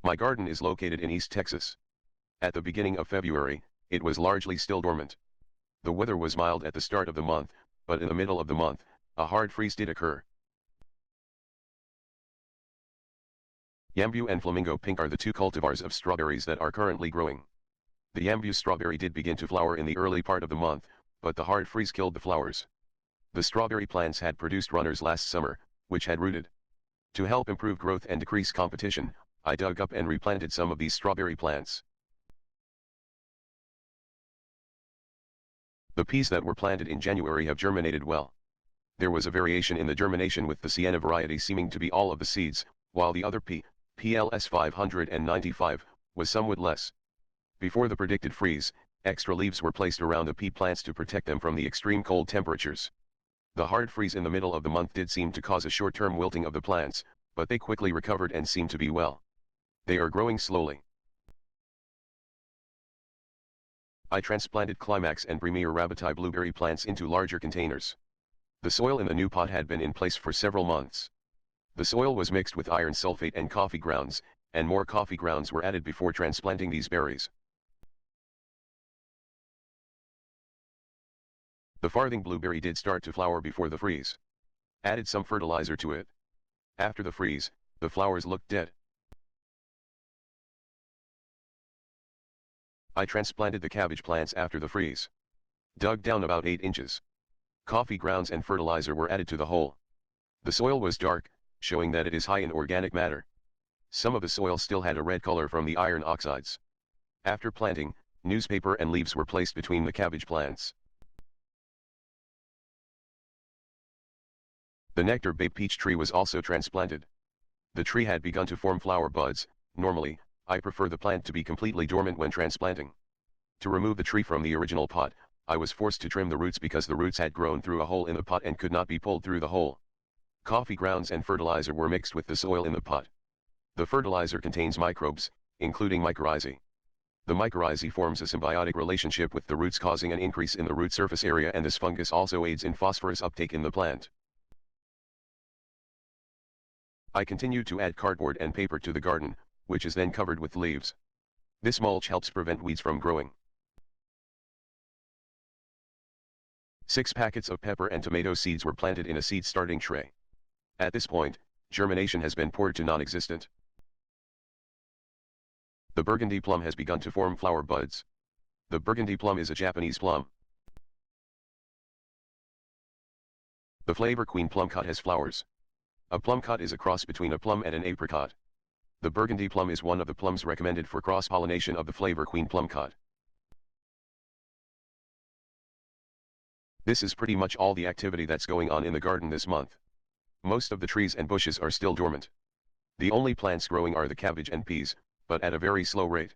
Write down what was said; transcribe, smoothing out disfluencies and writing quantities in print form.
My garden is located in East Texas. At the beginning of February, it was largely still dormant. The weather was mild at the start of the month, but in the middle of the month, a hard freeze did occur. Yambu and Flamingo Pink are the two cultivars of strawberries that are currently growing. The Yambu strawberry did begin to flower in the early part of the month, but the hard freeze killed the flowers. The strawberry plants had produced runners last summer, which had rooted. To help improve growth and decrease competition, I dug up and replanted some of these strawberry plants. The peas that were planted in January have germinated well. There was a variation in the germination, with the Sienna variety seeming to be all of the seeds, while the other pea, PLS 595, was somewhat less. Before the predicted freeze, extra leaves were placed around the pea plants to protect them from the extreme cold temperatures. The hard freeze in the middle of the month did seem to cause a short-term wilting of the plants, but they quickly recovered and seem to be well. They are growing slowly. I transplanted Climax and Premier Rabbiti blueberry plants into larger containers. The soil in the new pot had been in place for several months. The soil was mixed with iron sulfate and coffee grounds, and more coffee grounds were added before transplanting these berries. The farthing blueberry did start to flower before the freeze. Added some fertilizer to it. After the freeze, the flowers looked dead. I transplanted the cabbage plants after the freeze. Dug down about 8 inches. Coffee grounds and fertilizer were added to the hole. The soil was dark, showing that it is high in organic matter. Some of the soil still had a red color from the iron oxides. After planting, newspaper and leaves were placed between the cabbage plants. The nectar bay peach tree was also transplanted. The tree had begun to form flower buds. Normally, I prefer the plant to be completely dormant when transplanting. To remove the tree from the original pot, I was forced to trim the roots because the roots had grown through a hole in the pot and could not be pulled through the hole. Coffee grounds and fertilizer were mixed with the soil in the pot. The fertilizer contains microbes, including mycorrhizae. The mycorrhizae forms a symbiotic relationship with the roots, causing an increase in the root surface area, and this fungus also aids in phosphorus uptake in the plant. I continued to add cardboard and paper to the garden, which is then covered with leaves. This mulch helps prevent weeds from growing. 6 packets of pepper and tomato seeds were planted in a seed starting tray. At this point, germination has been poured to non-existent. The burgundy plum has begun to form flower buds. The burgundy plum is a Japanese plum. The Flavor Queen plumcot has flowers. A plumcot is a cross between a plum and an apricot. The burgundy plum is one of the plums recommended for cross-pollination of the Flavor Queen plumcot. This is pretty much all the activity that's going on in the garden this month. Most of the trees and bushes are still dormant. The only plants growing are the cabbage and peas, but at a very slow rate.